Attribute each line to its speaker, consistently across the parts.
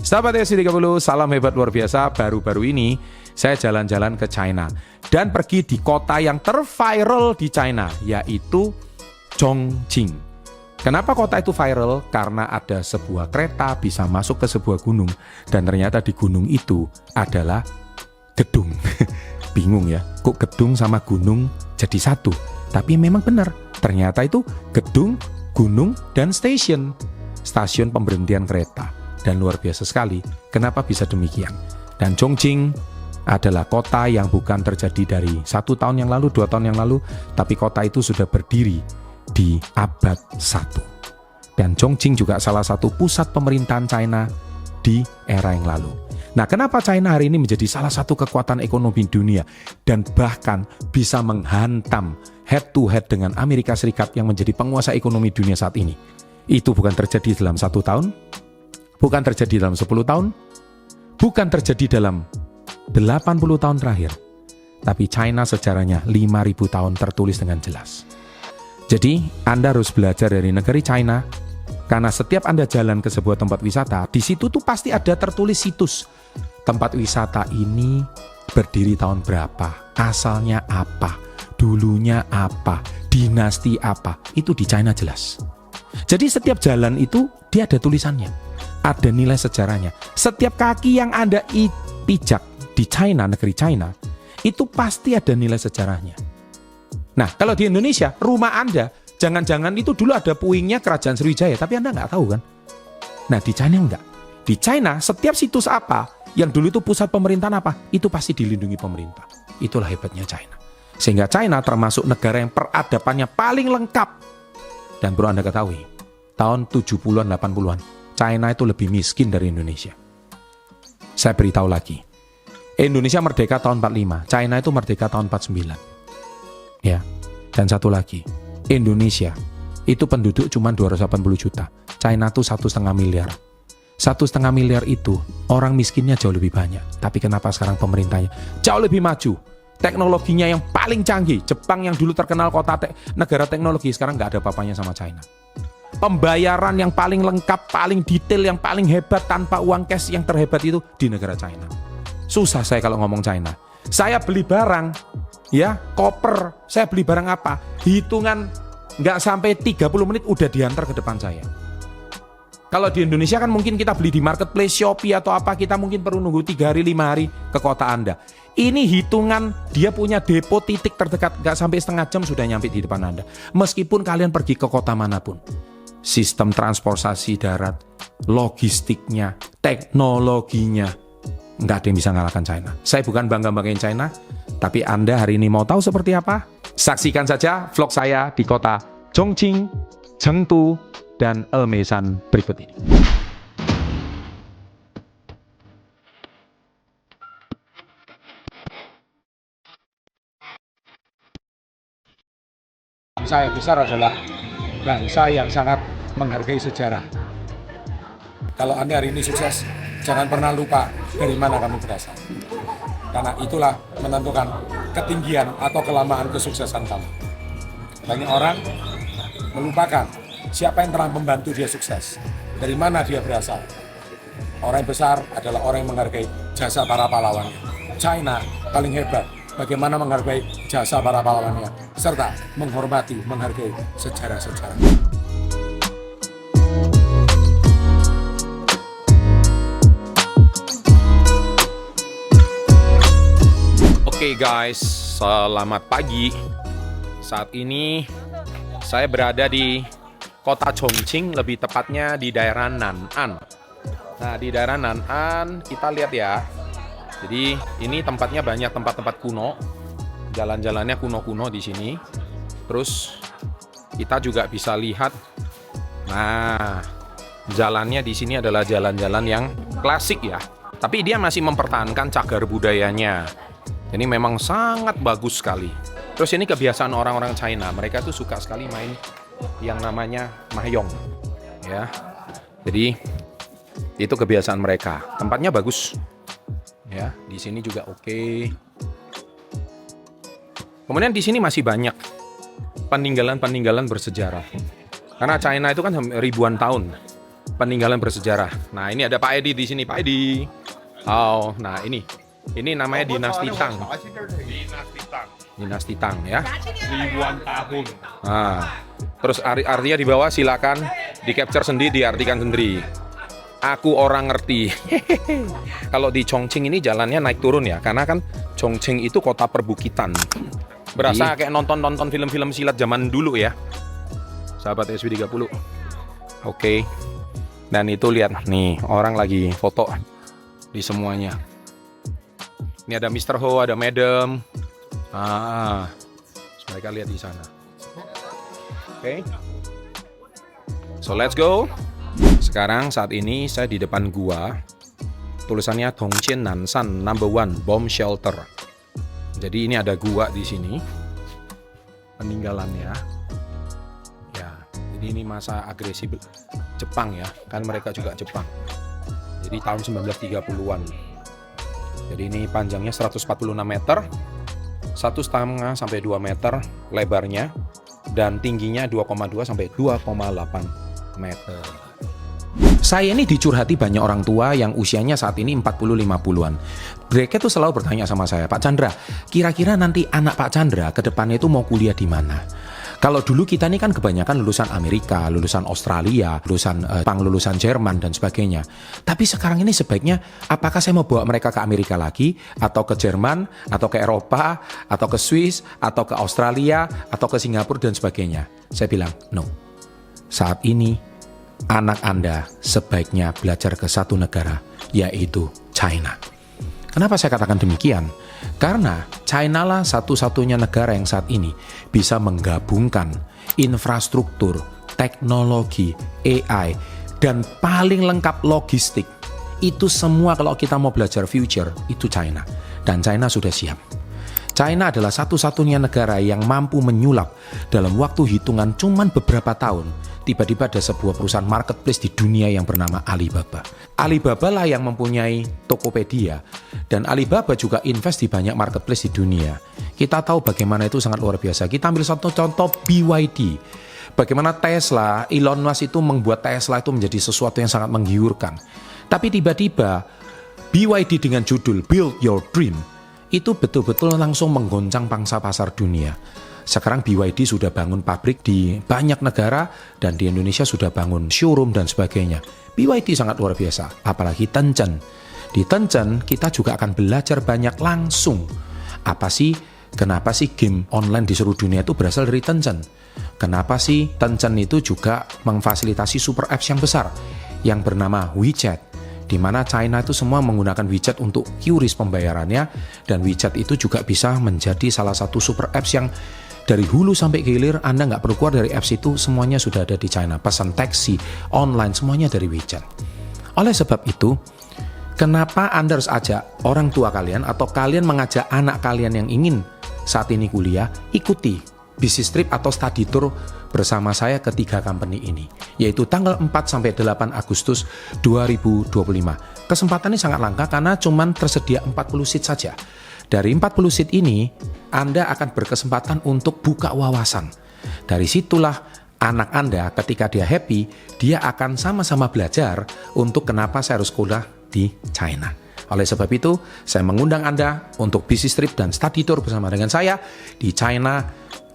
Speaker 1: Sahabat SC30, salam hebat luar biasa. Baru-baru ini saya jalan-jalan ke China dan pergi di kota yang terviral di China, yaitu Chongqing. Kenapa kota itu viral? Karena ada sebuah kereta bisa masuk ke sebuah gunung dan ternyata di gunung itu adalah gedung. Bingung ya, kok gedung sama gunung jadi satu? Tapi memang benar, ternyata itu gedung, gunung, dan stasiun pemberhentian kereta. Dan luar biasa sekali, kenapa bisa demikian? Dan Chongqing adalah kota yang bukan terjadi dari 1 tahun yang lalu, 2 tahun yang lalu, tapi kota itu sudah berdiri di abad 1. Dan Chongqing juga salah satu pusat pemerintahan China di era yang lalu. Nah, kenapa China hari ini menjadi salah satu kekuatan ekonomi dunia dan bahkan bisa menghantam head to head dengan Amerika Serikat yang menjadi penguasa ekonomi dunia saat ini? Itu bukan terjadi dalam 1 tahun, bukan terjadi dalam 10 tahun, bukan terjadi dalam 80 tahun terakhir, tapi China sejarahnya 5.000 tahun tertulis dengan jelas. Jadi, Anda harus belajar dari negeri China, karena setiap Anda jalan ke sebuah tempat wisata, di situ tuh pasti ada tertulis situs. Tempat wisata ini berdiri tahun berapa, asalnya apa, dulunya apa, dinasti apa, itu di China jelas. Jadi setiap jalan itu dia ada tulisannya, ada nilai sejarahnya. Setiap kaki yang Anda pijak di China, negeri China, itu pasti ada nilai sejarahnya. Nah, kalau di Indonesia, rumah Anda, jangan-jangan itu dulu ada puingnya Kerajaan Sriwijaya, tapi Anda nggak tahu kan? Nah, di China enggak. Di China, setiap situs apa, yang dulu itu pusat pemerintahan apa, itu pasti dilindungi pemerintah. Itulah hebatnya China. Sehingga China termasuk negara yang peradabannya paling lengkap. Dan perlu Anda ketahui, tahun 70-an, 80-an, China itu lebih miskin dari Indonesia. Saya beritahu lagi, Indonesia merdeka tahun 45, China itu merdeka tahun 49. Ya, dan satu lagi, Indonesia itu penduduk cuma 280 juta, China itu 1,5 miliar. 1,5 miliar itu orang miskinnya jauh lebih banyak. Tapi kenapa sekarang pemerintahnya jauh lebih maju? Teknologinya yang paling canggih. Jepang yang dulu terkenal negara teknologi, sekarang nggak ada apa-apanya sama China. Pembayaran yang paling lengkap, paling detail, yang paling hebat tanpa uang cash yang terhebat itu di negara China. Susah saya kalau ngomong China. Saya beli barang, ya, koper, saya beli barang apa? Hitungan nggak sampai 30 menit udah diantar ke depan saya. Kalau di Indonesia kan mungkin kita beli di marketplace, Shopee atau apa, kita mungkin perlu nunggu 3 hari, 5 hari ke kota Anda. Ini hitungan dia punya depo titik terdekat, nggak sampai setengah jam sudah nyampe di depan Anda. Meskipun kalian pergi ke kota manapun. Sistem transportasi darat, logistiknya, teknologinya, nggak ada yang bisa ngalahkan China. Saya bukan bangga-banggain China, tapi Anda hari ini mau tahu seperti apa? Saksikan saja vlog saya di kota Chongqing, Chengdu, dan Elmesan berikut ini.
Speaker 2: Saya besar adalah bangsa yang sangat menghargai sejarah. Kalau Anda hari ini sukses, jangan pernah lupa dari mana kamu berasal. Karena itulah menentukan ketinggian atau kelamaan kesuksesan kamu. Banyak orang melupakan siapa yang telah membantu dia sukses, dari mana dia berasal. Orang yang besar adalah orang yang menghargai jasa para pahlawannya. China paling hebat bagaimana menghargai jasa para pahlawannya, serta menghargai sejarah-sejarah.
Speaker 1: Oke guys, selamat pagi. Saat ini saya berada di kota Chongqing, lebih tepatnya di daerah Nan'an. Nah, di daerah Nan'an kita lihat ya. Jadi ini tempatnya banyak tempat-tempat kuno. Jalan-jalannya kuno-kuno di sini. Terus kita juga bisa lihat, nah, jalannya di sini adalah jalan-jalan yang klasik ya. Tapi dia masih mempertahankan cagar budayanya. Jadi memang sangat bagus sekali. Terus ini kebiasaan orang-orang China. Mereka tuh suka sekali main yang namanya mahjong. Ya. Jadi itu kebiasaan mereka. Tempatnya bagus. Ya, di sini juga oke. Kemudian di sini masih banyak peninggalan-peninggalan bersejarah. Karena China itu kan ribuan tahun peninggalan bersejarah. Nah, ini ada Pak Edi di sini, Pak Edi. Oh, nah ini namanya Dinasti Tang. Dinasti Tang ya.
Speaker 3: Ribuan tahun.
Speaker 1: Nah, terus artinya di bawah silakan di capture sendiri, diartikan sendiri. Aku orang ngerti. Kalau di Chongqing ini jalannya naik turun ya, karena kan Chongqing itu kota perbukitan. Berasa kayak nonton film-film silat zaman dulu ya. Sahabat SW30. Oke. Dan itu lihat nih, orang lagi foto di semuanya. Ini ada Mr. Ho, ada Madam. Mereka lihat di sana. Oke. So let's go. Sekarang saat ini saya di depan gua. Tulisannya Tongqian Nanshan No.1 Bomb Shelter. Jadi ini ada gua di sini. Peninggalannya. Ya, jadi ini masa agresif Jepang ya. Kan mereka juga Jepang. Jadi tahun 1930-an. Jadi ini panjangnya 146 meter. 1,5 sampai 2 meter lebarnya. Dan tingginya 2,2 sampai 2,8 meter. Saya ini dicurhati banyak orang tua yang usianya saat ini 40-50-an. Mereka tuh selalu bertanya sama saya, Pak Chandra, kira-kira nanti anak Pak Chandra ke depannya itu mau kuliah di mana? Kalau dulu kita ini kan kebanyakan lulusan Amerika, lulusan Australia, lulusan Jerman dan sebagainya. Tapi sekarang ini sebaiknya apakah saya mau bawa mereka ke Amerika lagi, atau ke Jerman, atau ke Eropa, atau ke Swiss, atau ke Australia, atau ke Singapura dan sebagainya? Saya bilang, no. Saat ini anak Anda sebaiknya belajar ke satu negara, yaitu China. Kenapa saya katakan demikian? Karena China lah satu-satunya negara yang saat ini bisa menggabungkan infrastruktur, teknologi, AI, dan paling lengkap logistik. Itu semua kalau kita mau belajar future, itu China. Dan China sudah siap. China adalah satu-satunya negara yang mampu menyulap dalam waktu hitungan cuman beberapa tahun. Tiba-tiba ada sebuah perusahaan marketplace di dunia yang bernama Alibaba. Alibaba lah yang mempunyai Tokopedia. Dan Alibaba juga invest di banyak marketplace di dunia. Kita tahu bagaimana itu sangat luar biasa. Kita ambil satu contoh BYD. Bagaimana Tesla, Elon Musk itu membuat Tesla itu menjadi sesuatu yang sangat menggiurkan. Tapi tiba-tiba BYD dengan judul Build Your Dream itu betul-betul langsung menggoncang pangsa pasar dunia. Sekarang BYD sudah bangun pabrik di banyak negara dan di Indonesia sudah bangun showroom dan sebagainya. BYD sangat luar biasa, apalagi Tencent. Di Tencent kita juga akan belajar banyak langsung. Kenapa sih game online di seluruh dunia itu berasal dari Tencent? Kenapa sih Tencent itu juga memfasilitasi super apps yang besar yang bernama WeChat? Di mana China itu semua menggunakan WeChat untuk QRIS pembayarannya, dan WeChat itu juga bisa menjadi salah satu super apps yang dari hulu sampai hilir Anda nggak perlu keluar dari apps itu, semuanya sudah ada di China. Pesan taksi, online, semuanya dari WeChat. Oleh sebab itu, kenapa Anda harus ajak orang tua kalian atau kalian mengajak anak kalian yang ingin saat ini kuliah, ikuti business trip atau study tour bersama saya ke 3 company ini, yaitu tanggal 4-8 Agustus 2025. Kesempatan ini sangat langka karena cuma tersedia 40 seat saja. Dari 40 seat ini, Anda akan berkesempatan untuk buka wawasan. Dari situlah anak Anda ketika dia happy, dia akan sama-sama belajar untuk kenapa saya harus kuliah di China. Oleh sebab itu, saya mengundang Anda untuk business trip dan study tour bersama dengan saya di China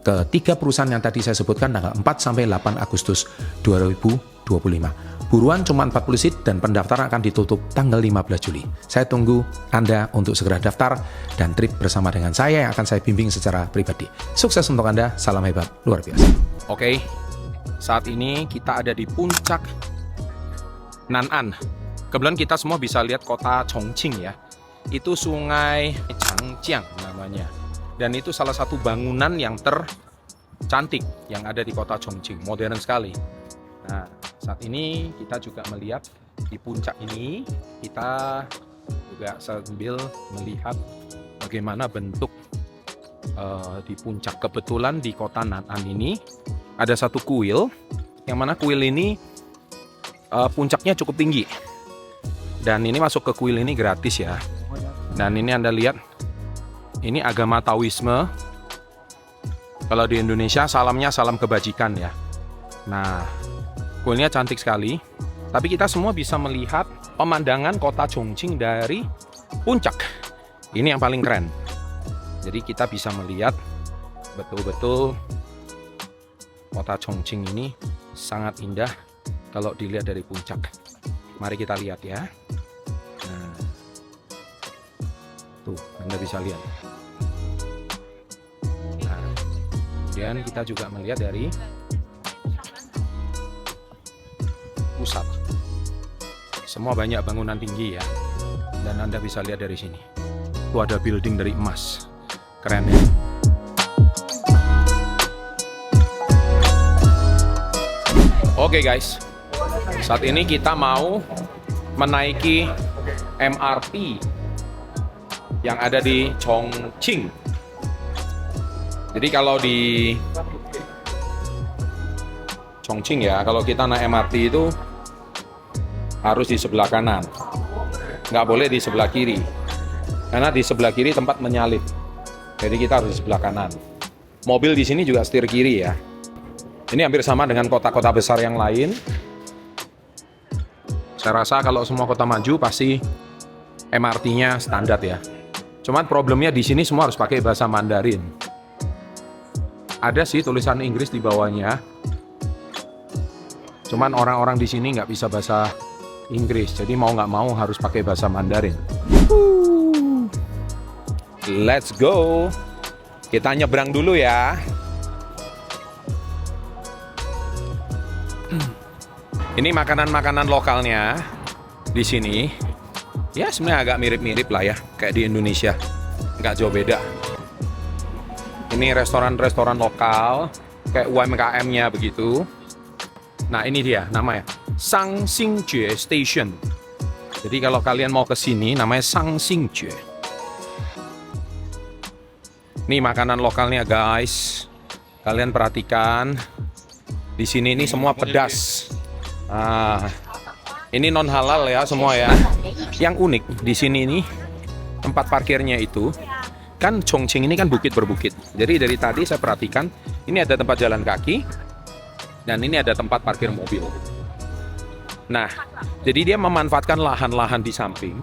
Speaker 1: ke 3 perusahaan yang tadi saya sebutkan tanggal 4-8 Agustus 2025. Buruan cuma 40 seat dan pendaftaran akan ditutup tanggal 15 Juli. Saya tunggu Anda untuk segera daftar dan trip bersama dengan saya yang akan saya bimbing secara pribadi. Sukses untuk Anda, salam hebat, luar biasa. Oke, saat ini kita ada di puncak Nan'an. Kebetulan kita semua bisa lihat kota Chongqing ya. Itu sungai Changjiang namanya. Dan itu salah satu bangunan yang tercantik yang ada di kota Chongqing, modern sekali. Nah, saat ini kita juga melihat di puncak ini, kita juga sambil melihat bagaimana bentuk di puncak. Kebetulan di kota Nan'an ini ada satu kuil, yang mana kuil ini puncaknya cukup tinggi. Dan ini masuk ke kuil ini gratis ya. Dan ini Anda lihat, ini agama Taoisme. Kalau di Indonesia salamnya salam kebajikan ya. Nah, kuilnya cantik sekali. Tapi kita semua bisa melihat pemandangan kota Chongqing dari puncak. Ini yang paling keren. Jadi kita bisa melihat betul-betul kota Chongqing ini sangat indah kalau dilihat dari puncak. Mari kita lihat ya. Nah, tuh, Anda bisa lihat. Nah, kemudian kita juga melihat dari pusat. Semua banyak bangunan tinggi ya. Dan Anda bisa lihat dari sini. Itu ada building dari emas. Keren ya. Oke guys. Saat ini kita mau menaiki MRT yang ada di Chongqing. Jadi kalau di Chongqing ya, kalau kita naik MRT itu harus di sebelah kanan, nggak boleh di sebelah kiri, karena di sebelah kiri tempat menyalip. Jadi kita harus di sebelah kanan. Mobil di sini juga setir kiri ya. Ini hampir sama dengan kota-kota besar yang lain. Saya rasa kalau semua kota maju pasti MRT-nya standar ya. Cuman problemnya di sini semua harus pakai bahasa Mandarin. Ada sih tulisan Inggris di bawahnya. Cuman orang-orang di sini nggak bisa bahasa Inggris, jadi mau nggak mau harus pakai bahasa Mandarin. Let's go. Kita nyebrang dulu ya. Ini makanan-makanan lokalnya di sini. Ya sebenarnya agak mirip-mirip lah ya, kayak di Indonesia. Nggak jauh beda. Ini restoran-restoran lokal, kayak UMKM-nya begitu. Nah ini dia namanya Shangxingjue Station. Jadi kalau kalian mau ke sini namanya Shangxingjue. Nih makanan lokalnya guys. Kalian perhatikan. Di sini ini semua pedas. Nah, ini non halal ya semua ya. Yang unik di sini ini tempat parkirnya itu kan Chongqing ini kan bukit berbukit. Jadi dari tadi saya perhatikan ini ada tempat jalan kaki. Dan ini ada tempat parkir mobil. Nah, jadi dia memanfaatkan lahan-lahan di samping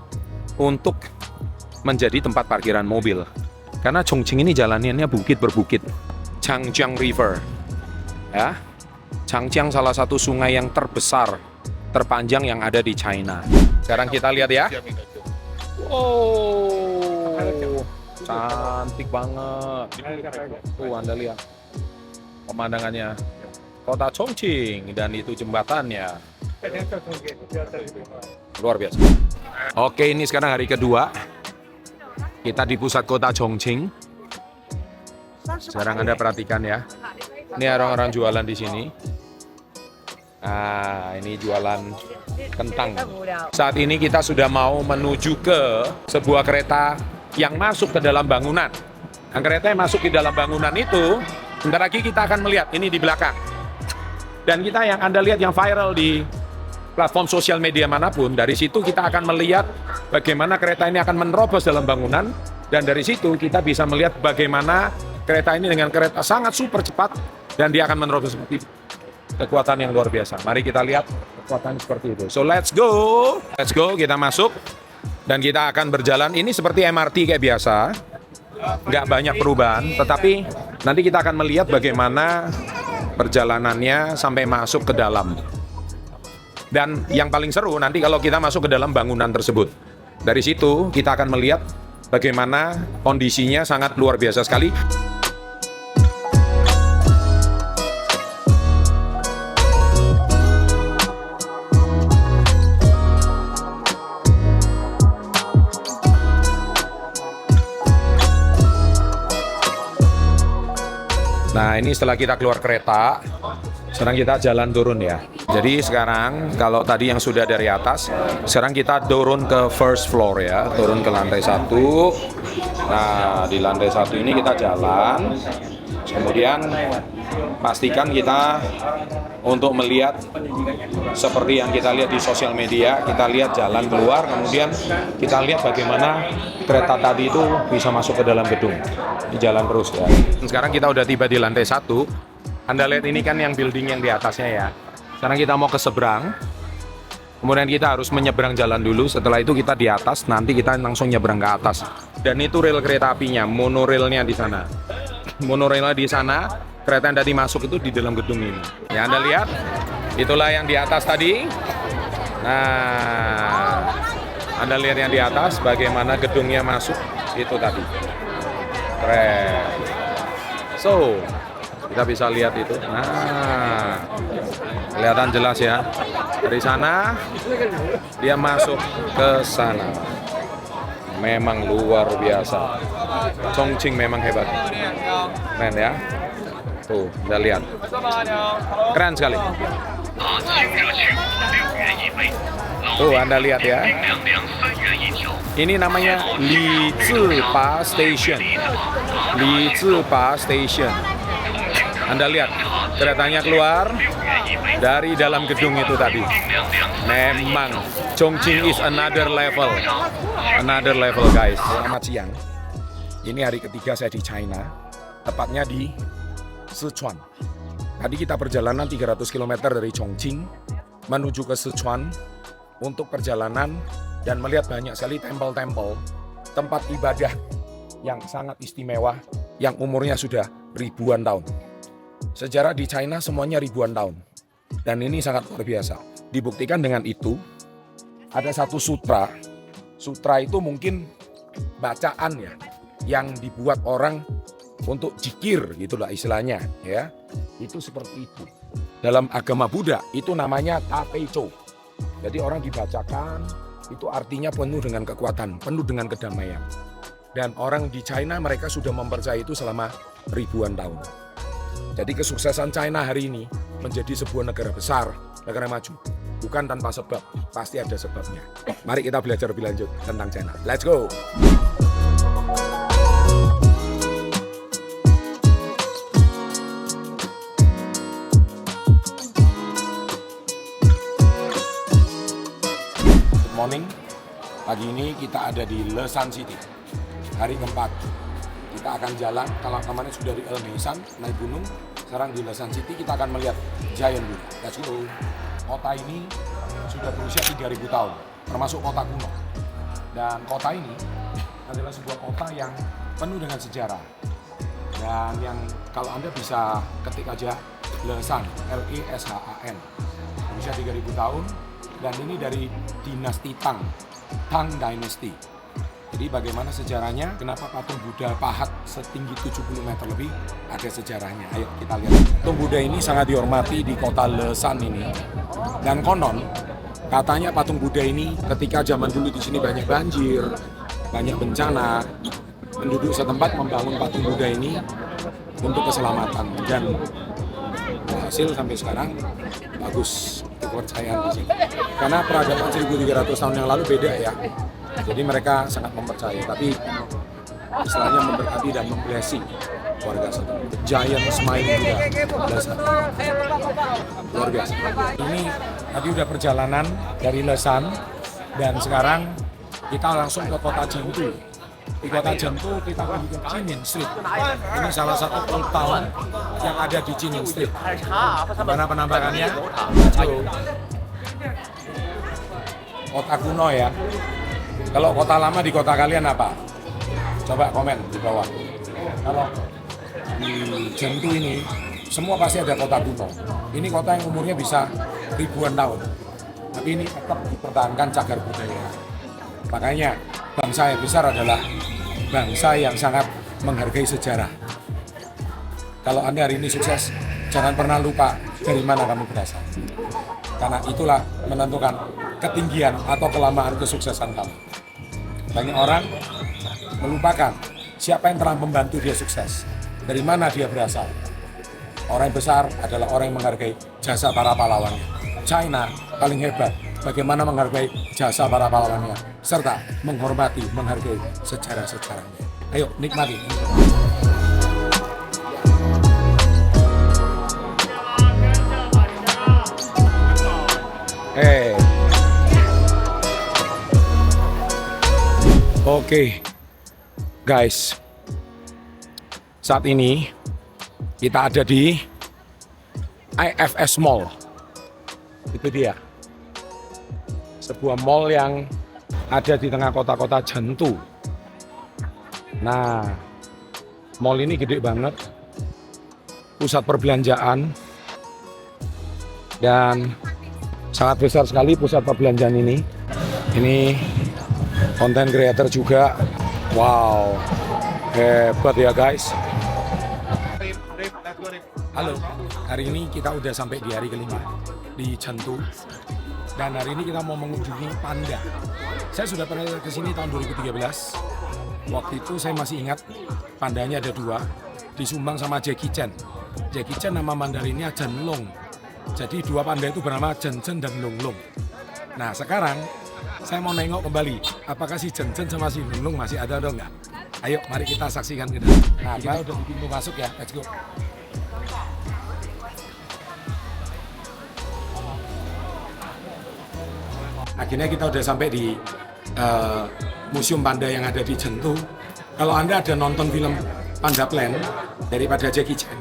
Speaker 1: untuk menjadi tempat parkiran mobil. Karena Chongqing ini jalanannya bukit berbukit. Changjiang River. Ya. Changjiang salah satu sungai yang terbesar, terpanjang yang ada di China. Sekarang kita lihat ya. Oh, cantik banget. Tuh Anda lihat pemandangannya. Kota Chongqing dan itu jembatannya luar biasa. Oke, ini sekarang hari kedua kita di pusat kota Chongqing. Sekarang Anda perhatikan ya, ini orang-orang jualan di sini. Nah, ini jualan kentang. Saat ini kita sudah mau menuju ke sebuah kereta yang masuk ke dalam bangunan. Nah, kereta yang masuk ke dalam bangunan itu, bentar lagi kita akan melihat ini di belakang. Dan kita yang Anda lihat yang viral di platform sosial media manapun, dari situ kita akan melihat bagaimana kereta ini akan menerobos dalam bangunan, dan dari situ kita bisa melihat bagaimana kereta ini dengan kereta sangat super cepat, dan dia akan menerobos seperti kekuatan yang luar biasa. Mari kita lihat kekuatan seperti itu. So let's go, kita masuk, dan kita akan berjalan. Ini seperti MRT kayak biasa, nggak banyak perubahan, tetapi nanti kita akan melihat bagaimana perjalanannya sampai masuk ke dalam. Dan yang paling seru nanti kalau kita masuk ke dalam bangunan tersebut. Dari situ kita akan melihat bagaimana kondisinya sangat luar biasa sekali. Nah ini setelah kita keluar kereta, sekarang kita jalan turun ya. Jadi sekarang kalau tadi yang sudah dari atas, sekarang kita turun ke first floor ya, turun ke lantai 1. Nah di lantai 1 ini kita jalan, kemudian pastikan kita untuk melihat seperti yang kita lihat di sosial media, kita lihat jalan keluar, kemudian kita lihat bagaimana kereta tadi itu bisa masuk ke dalam gedung. Di jalan terus ya. Sekarang kita udah tiba di lantai 1. Anda lihat ini kan yang building yang di atasnya ya. Sekarang kita mau ke seberang. Kemudian kita harus menyeberang jalan dulu. Setelah itu kita di atas. Nanti kita langsung nyeberang ke atas. Dan itu rel kereta apinya, monorailnya di sana. Monorailnya di sana. Kereta yang tadi masuk itu di dalam gedung ini. Ya Anda lihat, itulah yang di atas tadi. Nah, Anda lihat yang di atas, bagaimana gedungnya masuk itu tadi. Keren. So, kita bisa lihat itu. Nah, kelihatan jelas ya. Dari sana dia masuk ke sana. Memang luar biasa. Chongqing memang hebat. Keren ya. Tuh, kita lihat. Keren sekali. Tuh, Anda lihat ya. Ini namanya Li Zipa Station. Li Zipa Station. Anda lihat, keretanya keluar dari dalam gedung itu tadi. Memang Chongqing is another level. Another level, guys. Selamat siang. Ini hari ketiga saya di China, tepatnya di Sichuan. Tadi kita perjalanan 300 km dari Chongqing menuju ke Sichuan untuk perjalanan dan melihat banyak sekali tempel-tempel, tempat ibadah yang sangat istimewa, yang umurnya sudah ribuan tahun. Sejarah di China semuanya ribuan tahun. Dan ini sangat luar biasa. Dibuktikan dengan itu, ada satu sutra. Sutra itu mungkin bacaan ya, yang dibuat orang untuk zikir gitulah istilahnya ya. Itu seperti itu. Dalam agama Buddha itu namanya Tapecho. Jadi orang dibacakan, itu artinya penuh dengan kekuatan, penuh dengan kedamaian. Dan orang di China mereka sudah mempercayai itu selama ribuan tahun. Jadi kesuksesan China hari ini menjadi sebuah negara besar, negara maju. Bukan tanpa sebab, pasti ada sebabnya. Mari kita belajar lebih lanjut tentang China. Let's go! Good morning. Pagi ini kita ada di Leshan City. Hari keempat. Kita akan jalan, kalau kemarin sudah di Elmesan, naik gunung. Sekarang di Leshan City kita akan melihat Giant Buddha. Let's go. Kota ini sudah berusia 3.000 tahun, termasuk kota kuno. Dan kota ini adalah sebuah kota yang penuh dengan sejarah. Dan yang kalau Anda bisa ketik aja Leshan, Leshan, berusia 3.000 tahun. Dan ini dari dinasti Tang Dynasty. Jadi bagaimana sejarahnya, kenapa patung Buddha pahat setinggi 70 meter lebih, ada sejarahnya. Ayo kita lihat. Patung Buddha ini sangat dihormati di kota Leshan ini. Dan konon, katanya patung Buddha ini ketika zaman dulu di sini banyak banjir, banyak bencana, penduduk setempat membangun patung Buddha ini untuk keselamatan. Dan hasil sampai sekarang bagus, kepercayaan di sini. Karena peradaban 1.300 tahun yang lalu beda ya. Jadi mereka sangat mempercayai, tapi istilahnya memberkati dan memblessing warga setempat. Giant Smiling Buddha, luar biasa. Ini tadi udah perjalanan dari Leshan dan sekarang kita langsung ke kota Jiangsu. Di kota Jiangsu kita pergi ke Jining Street. Ini salah satu old town yang ada di Jining Street. Mana penampakannya? Kota kuno ya. Kalau kota lama di kota kalian apa? Coba komen di bawah. Kalau di Jiangsu ini, semua pasti ada kota kuno. Ini kota yang umurnya bisa ribuan tahun. Tapi ini tetap dipertahankan cagar budaya. Makanya bangsa yang besar adalah bangsa yang sangat menghargai sejarah. Kalau Anda hari ini sukses, jangan pernah lupa dari mana kamu berasal. Karena itulah menentukan ketinggian atau kelamaan kesuksesan kamu. Banyak orang melupakan siapa yang telah membantu dia sukses, dari mana dia berasal. Orang yang besar adalah orang yang menghargai jasa para pahlawannya. China paling hebat bagaimana menghargai jasa para pahlawannya, serta menghormati, menghargai sejarah-sejarahnya. Ayo nikmati. Oke, guys, saat ini kita ada di IFS Mall. Itu dia.
Speaker 2: sebuah mall yang ada di tengah kota-kota Chengdu. Nah, mall ini gede banget, pusat perbelanjaan, dan sangat besar sekali pusat perbelanjaan ini. Ini konten creator juga. Wow, hebat ya guys. Halo, hari ini kita udah sampai di hari kelima di Chengdu. Dan hari ini kita mau mengunjungi panda. Saya sudah pernah ke sini tahun 2013. Waktu itu saya masih ingat pandanya ada 2, disumbang sama Jackie Chan. Jackie Chan nama Mandarinnya Zhenlong. Jadi 2 panda itu bernama Zhen dan Long. Nah sekarang saya mau nengok kembali, apakah si Zhen sama si Long masih ada atau enggak? Ayo, mari kita saksikan kita. Nah, kita udah di pintu masuk ya, let's go. Akhirnya kita udah sampai di museum panda yang ada di Chengdu. Kalau Anda ada nonton film Panda Plan daripada Jackie Chan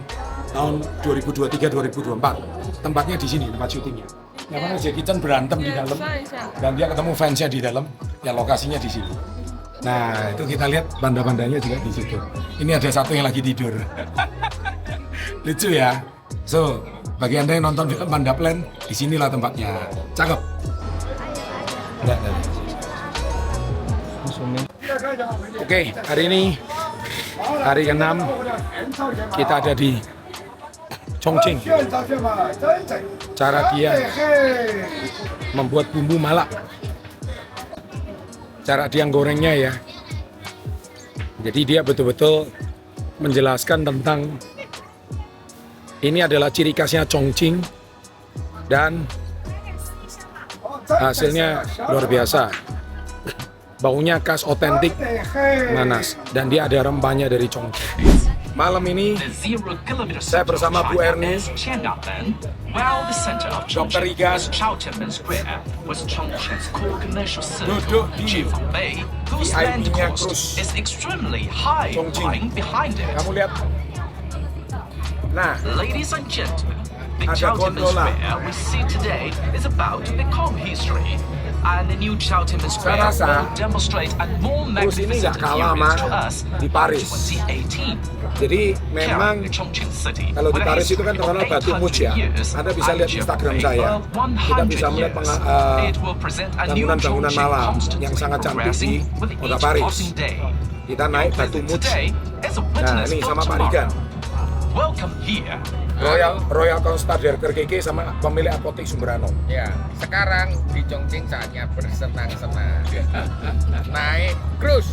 Speaker 2: tahun 2023-2024, tempatnya di sini, tempat syutingnya. Yang mana Jackie Chan berantem di dalam dan dia ketemu fansnya di dalam, ya lokasinya di sini. Nah, itu kita lihat panda-pandanya juga di situ. Ini ada satu yang lagi tidur. Lucu ya. So, bagi Anda yang nonton film Panda Plan, di sinilah tempatnya. Cakep. Oke, hari ini hari ke-6 kita ada di Chongqing. Cara dia membuat bumbu malak, cara dia gorengnya ya. Jadi dia betul-betul menjelaskan tentang ini adalah ciri khasnya Chongqing dan hasilnya luar biasa. Baunya khas, otentik, manas, dan dia ada rempahnya dari Chongqing. Malam ini saya bersama Bu Erni, Dr. Igan, duduk di VIP-nya Cruise Chongqing. Kamu lihat, nah, ada gondola. Saya rasa Cruise ini nggak kalah sama di Paris. Jadi memang kalau di Paris itu kan terkenal Batu Muj ya. Anda bisa lihat Instagram saya. Kita bisa melihat bangunan-bangunan malam yang sangat cantik di kota Paris. Kita naik Batu Muj. Nah ini sama Pak Rigan. Royal Constable Keke sama pemilik apotek Sumberano.
Speaker 3: Ya, sekarang di Chongqing saatnya bersenang-senang. Naik cruise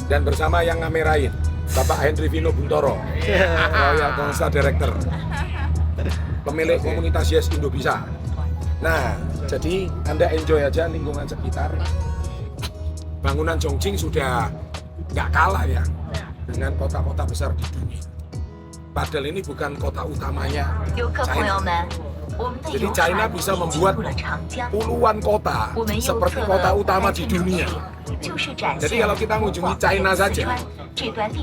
Speaker 2: Dan bersama yang ngamerain Bapak Henry Vino Buntoro, Royal Constable Director, pemilik komunitas Yes Indo Bisa. Nah, jadi Anda enjoy aja lingkungan sekitar. Bangunan Chongqing sudah nggak kalah ya dengan kota-kota besar di dunia. Padahal ini bukan kota utamanya China. Jadi China bisa membuat puluhan kota seperti kota utama di dunia. Jadi kalau kita mengunjungi China saja,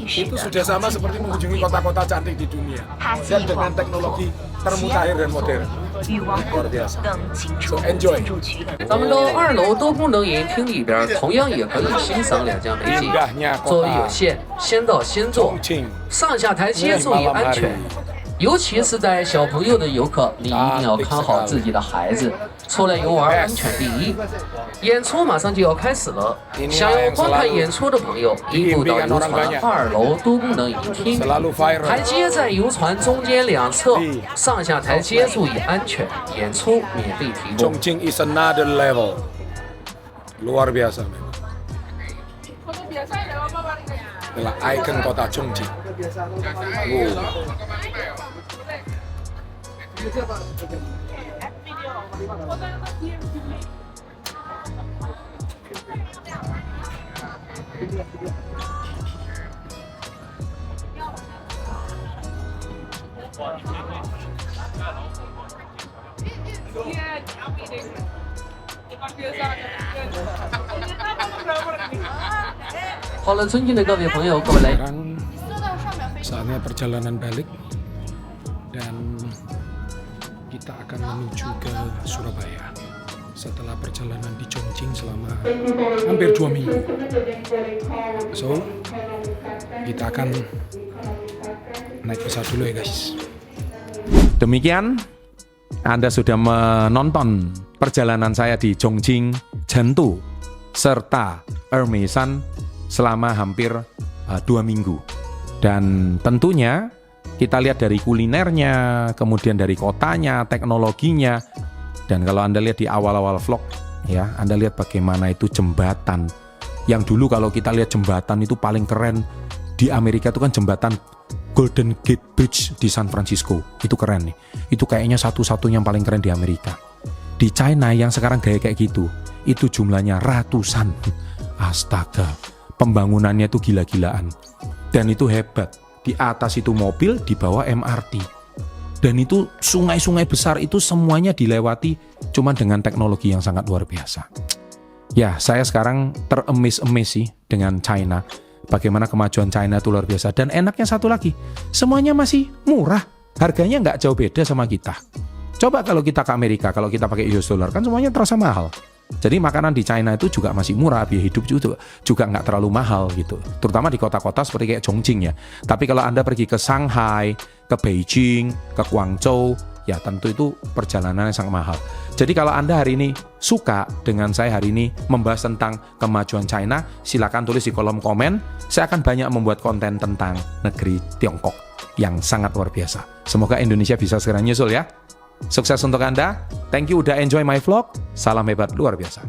Speaker 2: itu sudah sama seperti mengunjungi kota-kota cantik di dunia. Dan dengan teknologi termutakhir dan modern. Luar biasa. So enjoy.
Speaker 4: 咱们的2楼多功能影音厅里边，同样也可以欣赏2架美景。座位有限，先到先坐，上下台阶注意安全。尤其是带小朋友的游客，你一定要看好自己的孩子，出来游玩安全第一。演出马上就要开始了，想要观看演出的朋友，一步到游船2楼多功能影音厅，台阶在游船中间2侧，上下台阶注意安全，演出免费提供。
Speaker 2: Chongqing is another level. Luar biasa memang. Adalah ikon kota Chongqing.
Speaker 4: Halo, 尊敬的各位朋友，各位来。
Speaker 2: Sekarang saatnya perjalanan balik dan kita akan menuju ke Surabaya. setelah perjalanan di Chongqing selama hampir 2 minggu. So, kita akan naik pesawat dulu ya guys.
Speaker 1: Demikian Anda sudah menonton perjalanan saya di Chongqing, Zhengzhou, serta Ermesan selama hampir 2 minggu. Dan tentunya kita lihat dari kulinernya, kemudian dari kotanya, teknologinya. Dan kalau Anda lihat di awal-awal vlog, ya, Anda lihat bagaimana itu jembatan. Yang dulu kalau kita lihat jembatan itu paling keren di Amerika itu kan jembatan Golden Gate Bridge di San Francisco. Itu keren nih. Itu kayaknya satu-satunya yang paling keren di Amerika. Di China yang sekarang gaya kayak gitu, itu jumlahnya ratusan. Astaga, pembangunannya itu gila-gilaan. Dan itu hebat. Di atas itu mobil, di bawah MRT. Dan itu sungai-sungai besar itu semuanya dilewati cuma dengan teknologi yang sangat luar biasa. Ya, saya sekarang teremis-emis sih dengan China. Bagaimana kemajuan China itu luar biasa. Dan enaknya satu lagi, semuanya masih murah. Harganya nggak jauh beda sama kita. Coba kalau kita ke Amerika, kalau kita pakai US dollar, kan semuanya terasa mahal. Jadi makanan di China itu juga masih murah, biaya hidup juga nggak terlalu mahal gitu. Terutama di kota-kota seperti kayak Chongqing ya. Tapi kalau Anda pergi ke Shanghai, ke Beijing, ke Guangzhou, ya tentu itu perjalanannya sangat mahal. Jadi kalau Anda hari ini suka dengan saya hari ini membahas tentang kemajuan China, silakan tulis di kolom komen. Saya akan banyak membuat konten tentang negeri Tiongkok yang sangat luar biasa. Semoga Indonesia bisa segera nyusul ya. Sukses untuk Anda. Thank you udah enjoy my vlog. Salam hebat luar biasa.